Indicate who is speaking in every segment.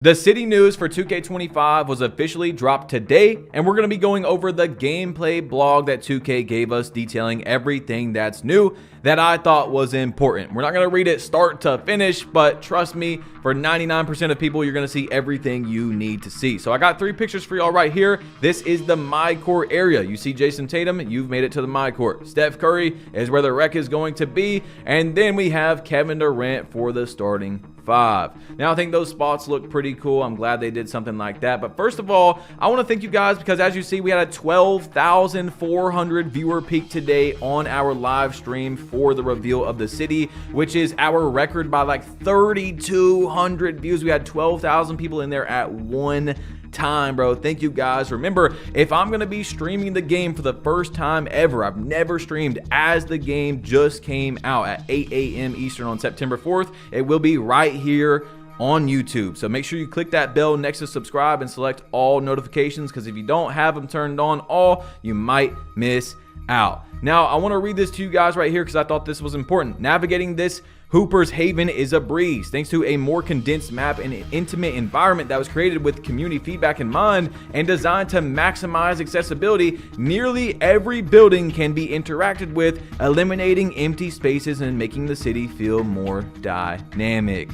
Speaker 1: The city news for 2K25 was officially dropped today, and we're going to be going over the gameplay blog that 2K gave us detailing everything that's new that I thought was important. We're not going to read it start to finish, but trust me, for 99% of people, you're going to see everything you need to see. So I got 3 pictures for y'all right here. This is the My Court area. You see Jason Tatum, you've made it to the My Court. Steph Curry is where the wreck is going to be, and then we have Kevin Durant for the starting 5. Now I think those spots look pretty cool. I'm glad they did something like that. But first of all, I want to thank you guys because as you see, we had a 12,400 viewer peak today on our live stream for the reveal of the city, which is our record by like 3,200 views. We had 12,000 people in there at one time, bro. Thank you guys. Remember, if I'm gonna be streaming the game for the first time ever, I've never streamed as the game just came out at 8 a.m. Eastern on September 4th. It will be right here on YouTube. So make sure you click that bell next to subscribe and select all notifications, because if you don't have them turned on all, you might miss out. Now, I want to read this to you guys right here because I thought this was important. Navigating this Hooper's Haven is a breeze thanks to a more condensed map and an intimate environment that was created with community feedback in mind and designed to maximize accessibility. Nearly every building can be interacted with, eliminating empty spaces and making the city feel more dynamic.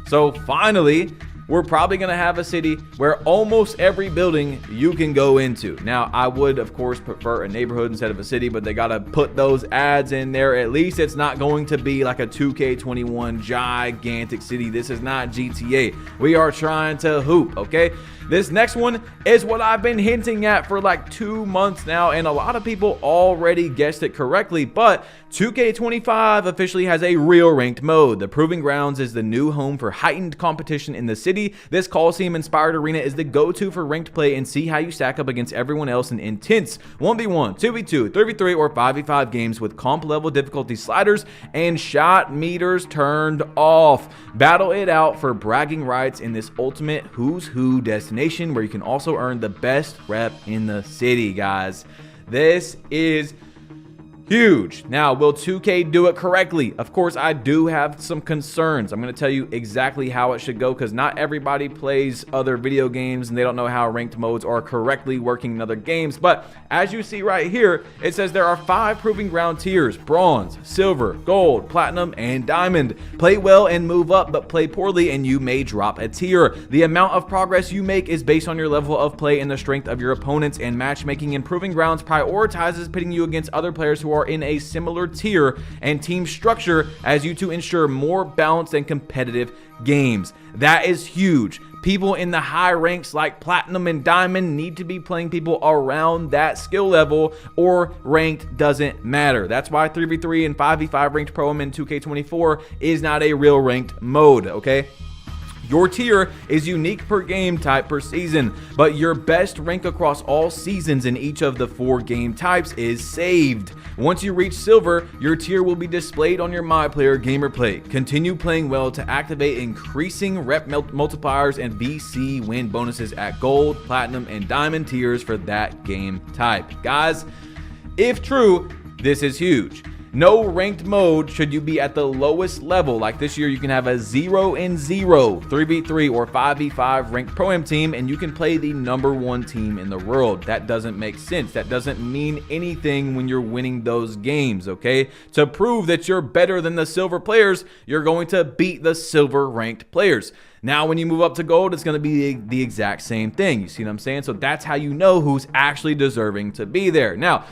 Speaker 1: So finally, we're probably going to have a city where almost every building you can go into. Now, I would, of course, prefer a neighborhood instead of a city, but they got to put those ads in there. At least it's not going to be like a 2K21 gigantic city. This is not GTA. We are trying to hoop, okay? This next one is what I've been hinting at for like 2 months now, and a lot of people already guessed it correctly, but 2K25 officially has a real ranked mode. The Proving Grounds is the new home for heightened competition in the city. This Coliseum-inspired arena is the go-to for ranked play and see how you stack up against everyone else in intense 1v1, 2v2, 3v3, or 5v5 games with comp-level difficulty sliders and shot meters turned off. Battle it out for bragging rights in this ultimate who's who destination, where you can also earn the best rep in the city, guys. This is huge. Now, will 2K do it correctly? Of course, I do have some concerns. I'm going to tell you exactly how it should go, because not everybody plays other video games and they don't know how ranked modes are correctly working in other games. But as you see right here, it says there are 5 Proving Ground tiers: bronze, silver, gold, platinum, and diamond. Play well and move up, but play poorly and you may drop a tier. The amount of progress you make is based on your level of play and the strength of your opponents, and matchmaking in Proving Grounds prioritizes pitting you against other players who are in a similar tier and team structure as you to ensure more balanced and competitive games. That is huge. People in the high ranks like platinum and diamond need to be playing people around that skill level, or ranked doesn't matter. That's why 3v3 and 5v5 ranked pro in 2K24 is not a real ranked mode, okay? Your tier is unique per game type per season, but your best rank across all seasons in each of the 4 game types is saved. Once you reach silver, your tier will be displayed on your My Player gamer plate. Continue playing well to activate increasing rep multipliers and VC win bonuses at gold, platinum, and diamond tiers for that game type. Guys, if true, this is huge. No ranked mode should you be at the lowest level. Like this year, you can have a 0-0 3v3 or 5v5 ranked pro-am team, and you can play the #1 team in the world. That doesn't make sense. That doesn't mean anything when you're winning those games, okay? To prove that you're better than the silver players, you're going to beat the silver ranked players. Now, when you move up to gold, it's going to be the exact same thing. You see what I'm saying? So that's how you know who's actually deserving to be there. Now,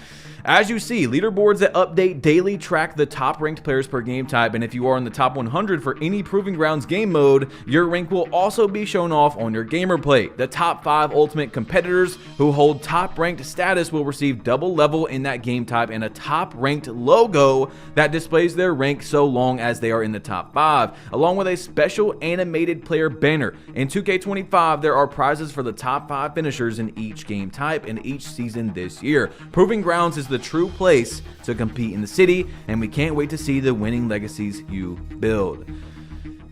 Speaker 1: as you see, leaderboards that update daily track the top ranked players per game type, and if you are in the top 100 for any Proving Grounds game mode, your rank will also be shown off on your gamer plate. The top 5 ultimate competitors who hold top ranked status will receive double level in that game type and a top ranked logo that displays their rank so long as they are in the top 5, along with a special animated player banner. In 2K25, there are prizes for the top 5 finishers in each game type and each season this year. Proving Grounds is the true place to compete in the city, and we can't wait to see the winning legacies you build.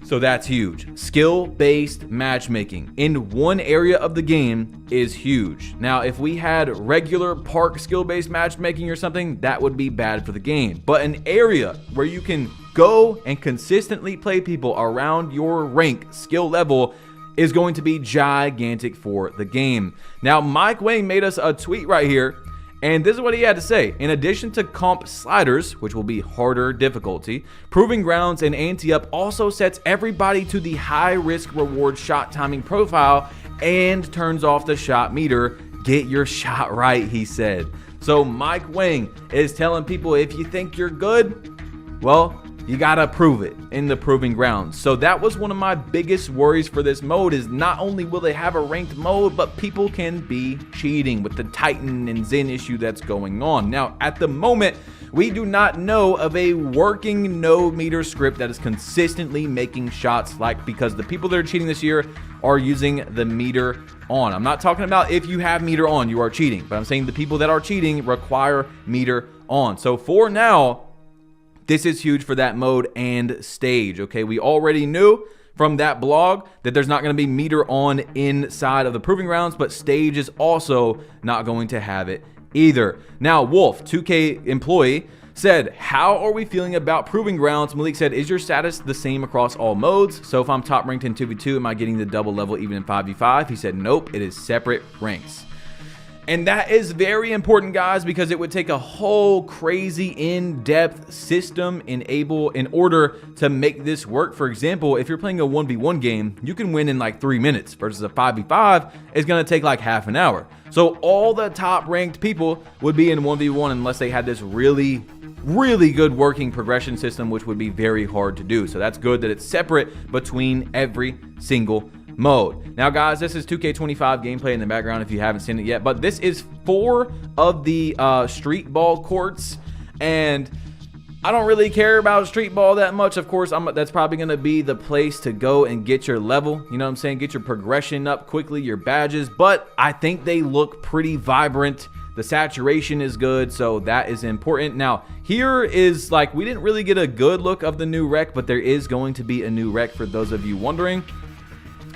Speaker 1: So that's huge. Skill-based matchmaking in one area of the game is huge. Now, if we had regular park skill-based matchmaking or something, that would be bad for the game. But an area where you can go and consistently play people around your rank skill level is going to be gigantic for the game. Now, Mike Wang made us a tweet right here, and this is what he had to say. In addition to comp sliders, which will be harder difficulty, Proving Grounds and Ante-Up also sets everybody to the high risk reward shot timing profile and turns off the shot meter. Get your shot right, he said. So Mike Wang is telling people, if you think you're good, well, you gotta prove it in the Proving Grounds. So that was one of my biggest worries for this mode, is not only will they have a ranked mode, but people can be cheating with the Titan and Zen issue that's going on. Now, at the moment, we do not know of a working no meter script that is consistently making shots, because the people that are cheating this year are using the meter on. I'm not talking about if you have meter on, you are cheating, but I'm saying the people that are cheating require meter on. So for now, this is huge for that mode and stage, okay? We already knew from that blog that there's not going to be meter on inside of the Proving Grounds, but stage is also not going to have it either. Now, Wolf, 2K employee, said, how are we feeling about Proving Grounds? Malik said, is your status the same across all modes? So if I'm top ranked in 2v2, am I getting the double level even in 5v5? He said, nope, it is separate ranks. And that is very important, guys, because it would take a whole crazy in-depth system in order to make this work. For example, if you're playing a 1v1 game, you can win in like 3 minutes versus a 5v5 is going to take like half an hour. So all the top ranked people would be in 1v1 unless they had this really good working progression system, which would be very hard to do. So that's good that it's separate between every single mode. Now, guys, this is 2K25 gameplay in the background if you haven't seen it yet, but this is 4 of the Streetball courts, and I don't really care about Streetball that much. Of course, that's probably going to be the place to go and get your level, you know what I'm saying, get your progression up quickly, your badges, but I think they look pretty vibrant. The saturation is good, so that is important. Now, here is we didn't really get a good look of the new rec, but there is going to be a new rec for those of you wondering.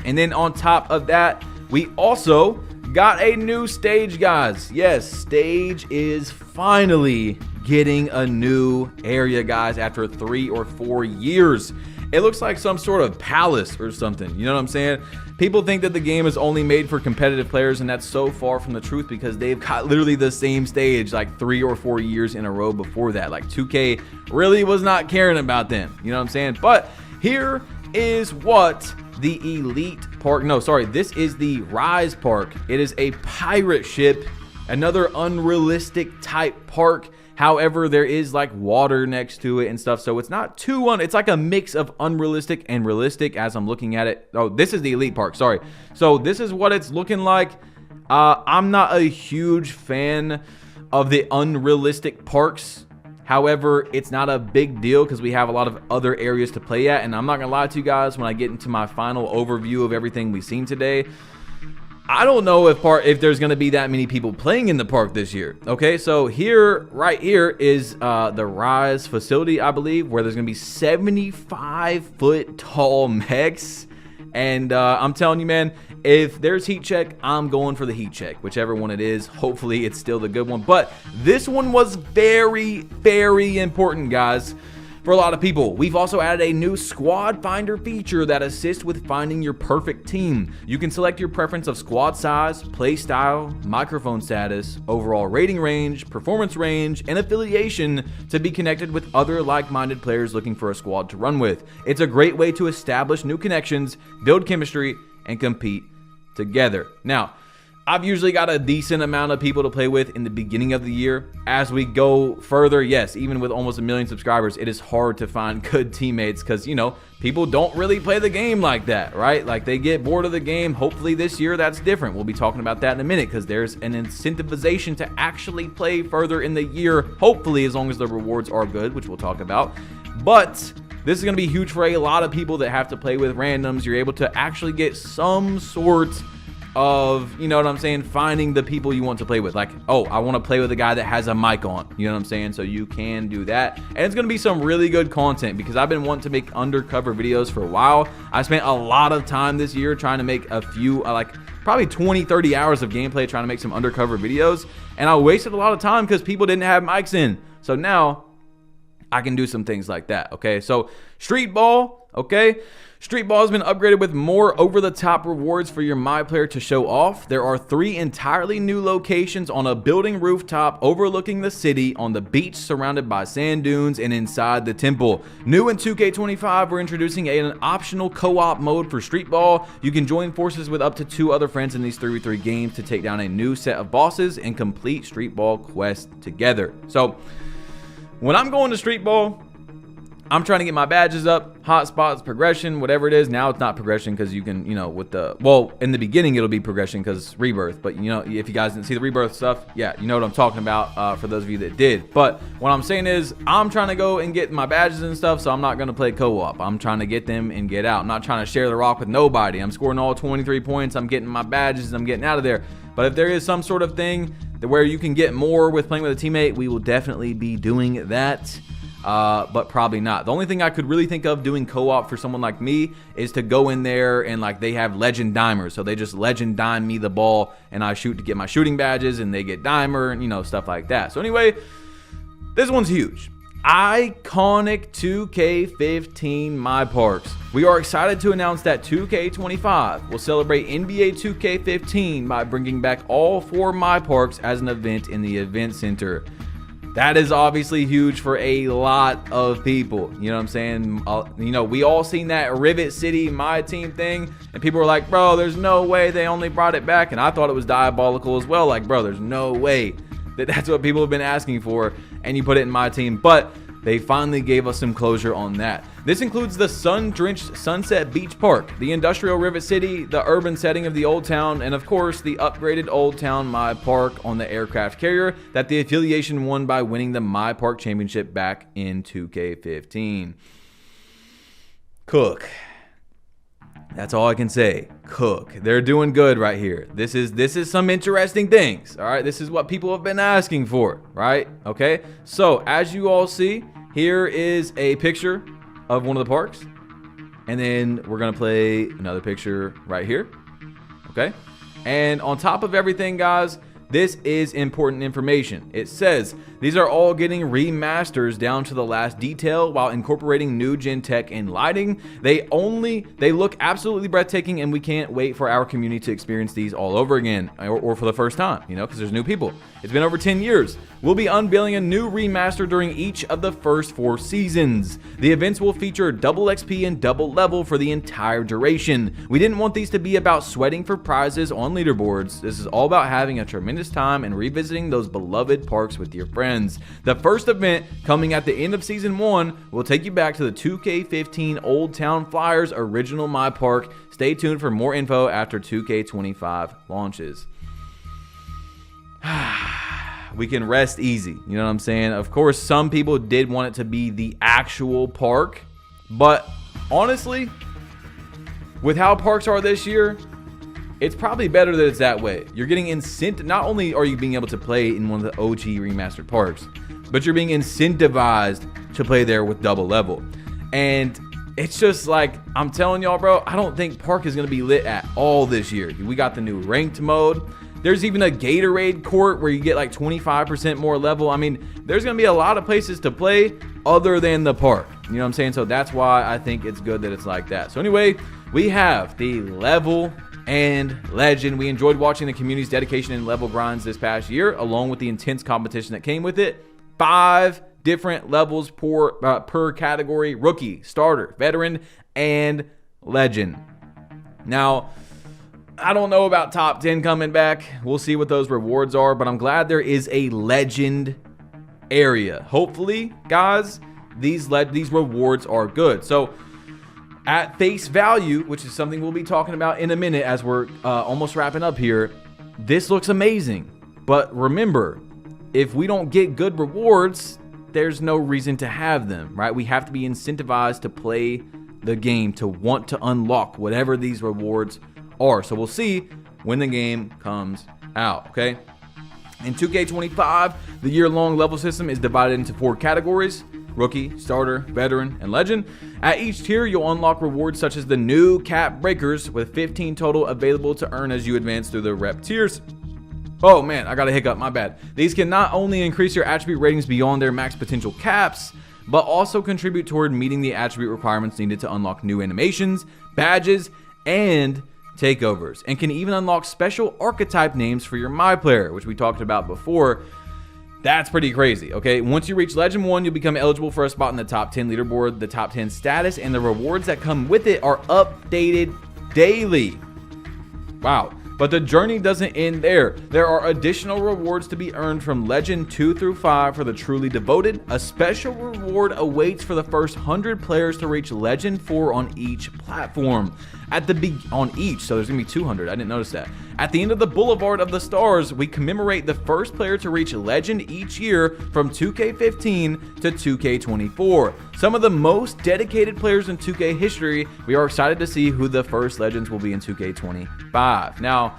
Speaker 1: And then on top of that, we also got a new stage, guys. Yes, stage is finally getting a new area, guys, after 3 or 4 years. It looks like some sort of palace or something. You know what I'm saying? People think that the game is only made for competitive players, and that's so far from the truth because they've got literally the same stage like 3 or 4 years in a row before that. Like 2K really was not caring about them. You know what I'm saying? But here is what the Elite Park, no, sorry, this is the Rise Park. It is a pirate ship, another unrealistic type park. However, there is like water next to it and stuff, so it's not too it's like a mix of unrealistic and realistic as I'm looking at it. Oh, this is the Elite Park, sorry. So this is what it's looking like. I'm not a huge fan of the unrealistic parks. However, it's not a big deal because we have a lot of other areas to play at, and I'm not gonna lie to you guys, when I get into my final overview of everything we've seen today, I don't know if there's going to be that many people playing in the park this year. Okay, so right here is the Rise facility, I believe, where there's going to be 75-foot tall mechs. And I'm telling you, man, if there's heat check, I'm going for the heat check, whichever one it is. Hopefully, it's still the good one. But this one was very, very important, guys. For a lot of people, we've also added a new squad finder feature that assists with finding your perfect team. You can select your preference of squad size, play style, microphone status, overall rating range, performance range, and affiliation to be connected with other like-minded players looking for a squad to run with. It's a great way to establish new connections, build chemistry, and compete together. Now, I've usually got a decent amount of people to play with in the beginning of the year. As we go further, yes, even with almost 1 million subscribers, it is hard to find good teammates because, you know, people don't really play the game like that, right? Like, they get bored of the game. Hopefully this year that's different. We'll be talking about that in a minute because there's an incentivization to actually play further in the year, hopefully, as long as the rewards are good, which we'll talk about. But this is going to be huge for a lot of people that have to play with randoms. You're able to actually get some sort of, you know what I'm saying, finding the people you want to play with. Like, oh, I want to play with a guy that has a mic on, you know what I'm saying? So you can do that, and it's gonna be some really good content because I've been wanting to make undercover videos for a while. I spent a lot of time this year trying to make a few, like probably 20-30 hours of gameplay trying to make some undercover videos, and I wasted a lot of time because people didn't have mics in. So now I can do some things like that. Okay, so Streetball, okay, Streetball has been upgraded with more over-the-top rewards for your My Player to show off. There are 3 entirely new locations on a building rooftop overlooking the city, on the beach surrounded by sand dunes, and inside the temple. New in 2K25, we're introducing an optional co-op mode for Streetball. You can join forces with up to 2 other friends in these 3v3 games to take down a new set of bosses and complete Streetball quests together. So, when I'm going to Streetball, I'm trying to get my badges up, hotspots, progression, whatever it is. Now it's not progression because you can, with the, well, in the beginning it'll be progression because rebirth. But, if you guys didn't see the rebirth stuff, yeah, you know what I'm talking about for those of you that did. But what I'm saying is I'm trying to go and get my badges and stuff, so I'm not going to play co-op. I'm trying to get them and get out. I'm not trying to share the rock with nobody. I'm scoring all 23 points. I'm getting my badges. I'm getting out of there. But if there is some sort of thing where you can get more with playing with a teammate, we will definitely be doing that. But probably not. The only thing I could really think of doing co-op for someone like me is to go in there and like they have legend dimers, so they just legend dime me the ball and I shoot to get my shooting badges and they get dimer and stuff like that. So anyway, this one's huge. Iconic 2K15 My Parks. We are excited to announce that 2K25 will celebrate NBA 2K15 by bringing back all 4 My Parks as an event in the event center. That is obviously huge for a lot of people. You know what I'm saying? We all seen that Rivet City My Team thing, and people were like, bro, there's no way they only brought it back. And I thought it was diabolical as well. Like, bro, there's no way that's what people have been asking for, and you put it in My Team. But they finally gave us some closure on that. This includes the sun-drenched Sunset Beach Park, the industrial Rivet City, the urban setting of the Old Town, and of course the upgraded Old Town My Park on the aircraft carrier that the affiliation won by winning the My Park Championship back in 2K15. Cook. That's all I can say. Cook. They're doing good right here. This is some interesting things. All right. This is what people have been asking for. Right. Okay. So as you all see, here is a picture of one of the parks. And then we're going to play another picture right here. Okay. And on top of everything, guys, this is important information. It says these are all getting remasters down to the last detail while incorporating new gen tech and lighting. They look absolutely breathtaking, and we can't wait for our community to experience these all over again, or for the first time, because there's new people. It's been over 10 years. We'll be unveiling a new remaster during each of the first 4 seasons. The events will feature double XP and double level for the entire duration. We didn't want these to be about sweating for prizes on leaderboards. This is all about having a tremendous time and revisiting those beloved parks with your friends. The first event, coming at the end of season 1, will take you back to the 2K15 Old Town Flyers original My Park. Stay tuned for more info after 2K25 launches. We can rest easy, you know what I'm saying? Of course, some people did want it to be the actual park, but honestly, with how parks are this year, it's probably better that it's that way. You're getting incentive. Not only are you being able to play in one of the OG remastered parks, but you're being incentivized to play there with double level. And it's just like, I'm telling y'all, bro, I don't think park is going to be lit at all this year. We got the new ranked mode. There's even a Gatorade court where you get like 25% more level. I mean, there's going to be a lot of places to play other than the park. You know what I'm saying? So that's why I think it's good that it's like that. So anyway, we have the level and legend. We enjoyed watching the community's dedication and level grinds this past year, along with the intense competition that came with it. 5 different levels per category: rookie, starter, veteran, and legend. Now, I don't know about top 10 coming back. We'll see what those rewards are, but I'm glad there is a legend area. Hopefully, guys, these rewards are good. So at face value, which is something we'll be talking about in a minute as we're almost wrapping up here, this looks amazing. But remember, if we don't get good rewards, there's no reason to have them, right? We have to be incentivized to play the game, to want to unlock whatever these rewards are. So we'll see when the game comes out, okay? In 2K25, the year-long level system is divided into 4 categories: rookie, starter, veteran, and legend. At each tier, you'll unlock rewards such as the new cap breakers, with 15 total available to earn as you advance through the rep tiers. Oh man, I got a hiccup, my bad. These can not only increase your attribute ratings beyond their max potential caps, but also contribute toward meeting the attribute requirements needed to unlock new animations, badges, and takeovers, and can even unlock special archetype names for your My Player, which we talked about before. That's pretty crazy, okay? Once you reach Legend 1, you'll become eligible for a spot in the top 10 leaderboard. The top 10 status and the rewards that come with it are updated daily. Wow. But the journey doesn't end there. There are additional rewards to be earned from Legend 2 through 5 for the truly devoted. A special reward awaits for the first 100 players to reach Legend 4 on each platform. On each, so there's gonna be 200. I didn't notice that. At the end of the Boulevard of the Stars, we commemorate the first player to reach Legend each year from 2K15 to 2K24. Some of the most dedicated players in 2K history. We are excited to see who the first Legends will be in 2K25. Now,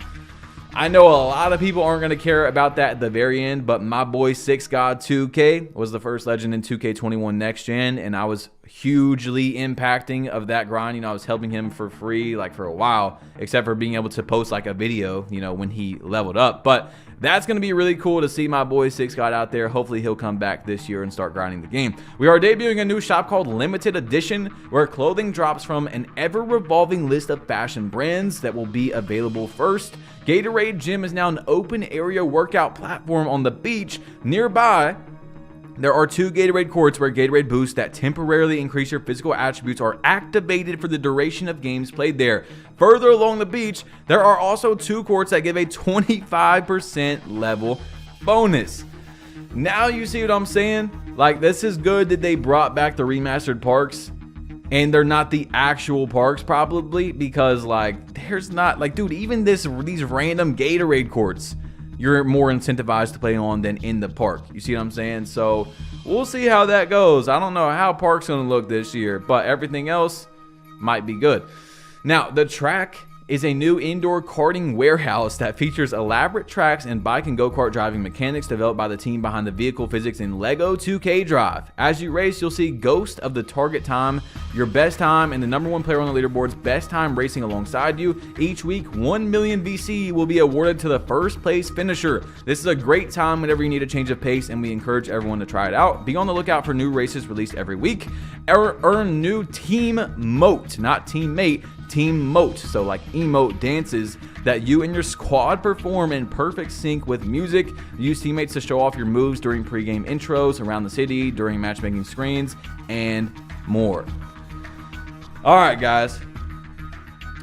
Speaker 1: I know a lot of people aren't going to care about that at the very end, but my boy 6God2K was the first Legend in 2K21 Next Gen, and I was hugely impacting of that grind. You know, I was helping him for free like for a while, except for being able to post like a video, you know, when he leveled up. But that's going to be really cool to see my boy 6God out there. Hopefully he'll come back this year and start grinding the game. We are debuting a new shop called Limited Edition, where clothing drops from an ever-revolving list of fashion brands that will be available first. Gatorade Gym is now an open area workout platform on the beach. Nearby, there are 2 Gatorade courts where Gatorade boosts that temporarily increase your physical attributes are activated for the duration of games played there. Further along the beach, there are also 2 courts that give a 25% level bonus. Now you see what I'm saying? Like, this is good that they brought back the remastered parks, and they're not the actual parks probably, because like there's not like, dude, even these random Gatorade courts, you're more incentivized to play on than in the park. You see what I'm saying? So we'll see how that goes. I don't know how park's gonna look this year, but everything else might be good. Now, the track is a new indoor karting warehouse that features elaborate tracks and bike and go-kart driving mechanics developed by the team behind the vehicle physics in LEGO 2K Drive. As you race, you'll see Ghost of the target time, your best time, and the #1 player on the leaderboard's best time racing alongside you. Each week, 1 million VC will be awarded to the first place finisher. This is a great time whenever you need a change of pace, and we encourage everyone to try it out. Be on the lookout for new races released every week. Earn new team moat, not teammate, team moat, so like emote dances that you and your squad perform in perfect sync with music. Use teammates to show off your moves during pre-game intros, around the city, during matchmaking screens, and more. All right, guys,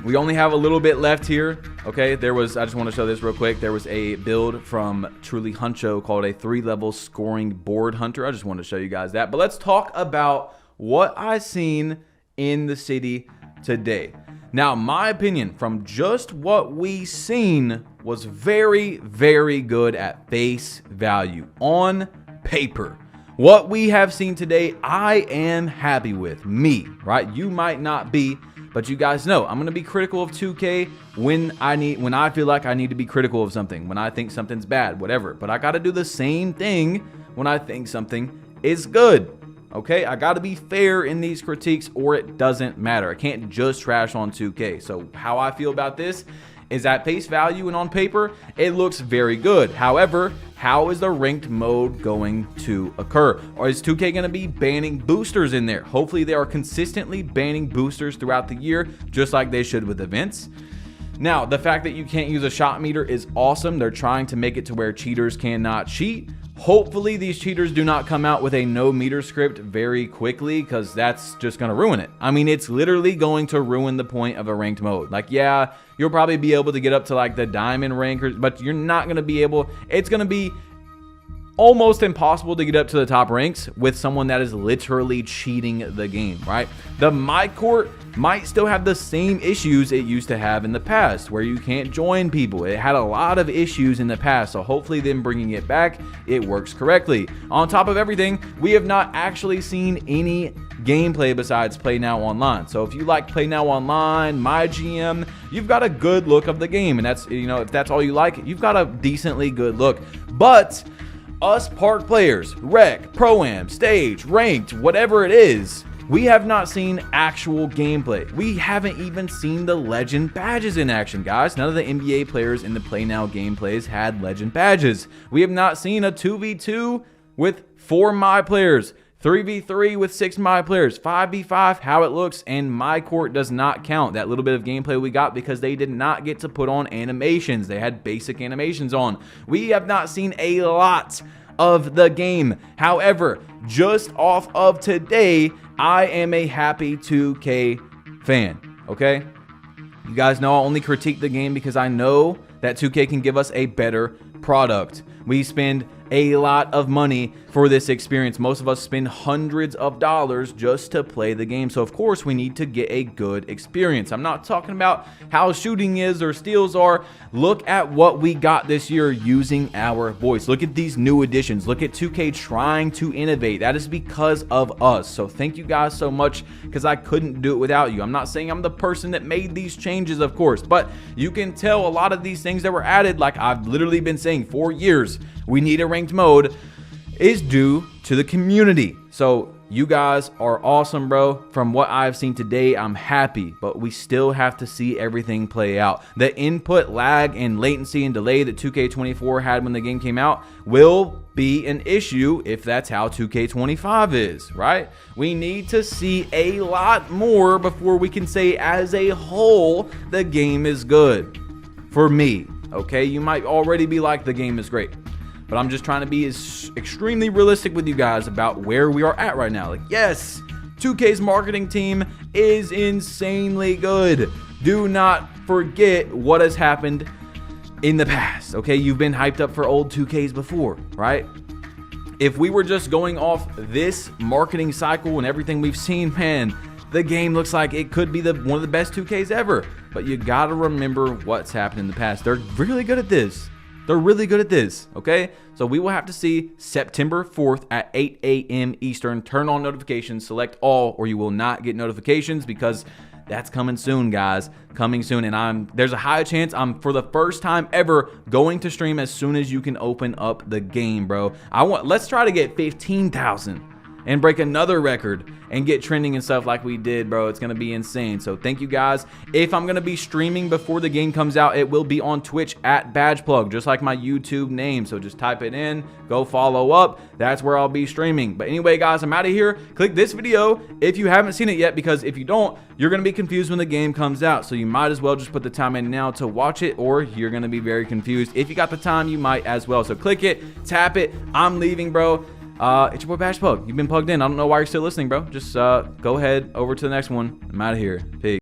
Speaker 1: we only have a little bit left here. Okay, I just want to show this real quick. There was a build from Truly Huncho called a 3-level scoring board hunter. I just wanted to show you guys that. But let's talk about what I seen in the city today. Now, my opinion from just what we seen was very, very good at face value on paper. What we have seen today, I am happy with. Me, right? You might not be, but you guys know I'm going to be critical of 2K when I feel like I need to be critical of something, when I think something's bad, whatever. But I got to do the same thing when I think something is good. Okay, I got to be fair in these critiques or it doesn't matter. I can't just trash on 2K. So how I feel about this is at face value and on paper, it looks very good. However, how is the ranked mode going to occur? Or is 2K going to be banning boosters in there? Hopefully they are consistently banning boosters throughout the year, just like they should with events. Now, the fact that you can't use a shot meter is awesome. They're trying to make it to where cheaters cannot cheat. Hopefully these cheaters do not come out with a no meter script very quickly, because that's just going to ruin it. I mean, it's literally going to ruin the point of a ranked mode. Like, yeah, you'll probably be able to get up to like the diamond rankers, but you're not going to be able, it's going to be almost impossible to get up to the top ranks with someone that is literally cheating the game, right? The My Court might still have the same issues it used to have in the past, where you can't join people. It had a lot of issues in the past, so hopefully them bringing it back, it works correctly. On top of everything, we have not actually seen any gameplay besides Play Now Online. So if you like Play Now Online, My GM, you've got a good look of the game, and that's, you know, if that's all you like, you've got a decently good look. But us park players, rec, pro-am, stage, ranked, whatever it is, we have not seen actual gameplay. We haven't even seen the legend badges in action, guys. None of the NBA players in the Play Now gameplays had legend badges. We have not seen a 2v2 with 4 My players 3v3 with 6 my players, 5v5, how it looks, and my court does not count. That little bit of gameplay we got because they did not get to put on animations. They had basic animations on. We have not seen a lot of the game. However, just off of today, I am a happy 2K fan, okay? You guys know I only critique the game because I know that 2K can give us a better product. We spend a lot of money for this experience. Most of us spend hundreds of dollars just to play the game. So of course we need to get a good experience. I'm not talking about how shooting is or steals are. Look at what we got this year using our voice. Look at these new additions. Look at 2K trying to innovate. That is because of us. So thank you guys so much, because I couldn't do it without you. I'm not saying I'm the person that made these changes, of course, but you can tell a lot of these things that were added, like I've literally been saying for years, we need a ranked mode, is due to the community. So you guys are awesome, bro. From what I've seen today, I'm happy, but we still have to see everything play out. The input lag and latency and delay that 2K24 had when the game came out will be an issue if that's how 2K25 is, right? We need to see a lot more before we can say as a whole the game is good. For me, okay? You might already be like, the game is great. But I'm just trying to be as extremely realistic with you guys about where we are at right now. Like, yes, 2K's marketing team is insanely good. Do not forget what has happened in the past, okay? You've been hyped up for old 2Ks before, right? If we were just going off this marketing cycle and everything we've seen, man, the game looks like it could be one of the best 2Ks ever. But you gotta remember what's happened in the past. They're really good at this. They're really good at this, okay? So we will have to see September 4th at 8 a.m. Eastern. Turn on notifications, select all, or you will not get notifications, because that's coming soon, guys. Coming soon, and there's a high chance I'm, for the first time ever, going to stream as soon as you can open up the game, bro. Let's try to get 15,000 and break another record and get trending and stuff like we did, bro. It's gonna be insane. So thank you guys. If I'm gonna be streaming before the game comes out, it will be on Twitch at BadgePlug, just like my YouTube name. So just type it in, go follow up. That's where I'll be streaming. But anyway, guys, I'm out of here. Click this video if you haven't seen it yet, because if you don't, you're gonna be confused when the game comes out. So you might as well just put the time in now to watch it, or you're gonna be very confused. If you got the time, you might as well. So click it, tap it. I'm leaving, bro. It's your boy BadgePlug. You've been plugged in. I don't know why you're still listening, bro. Just go ahead over to the next one. I'm out of here. Peace.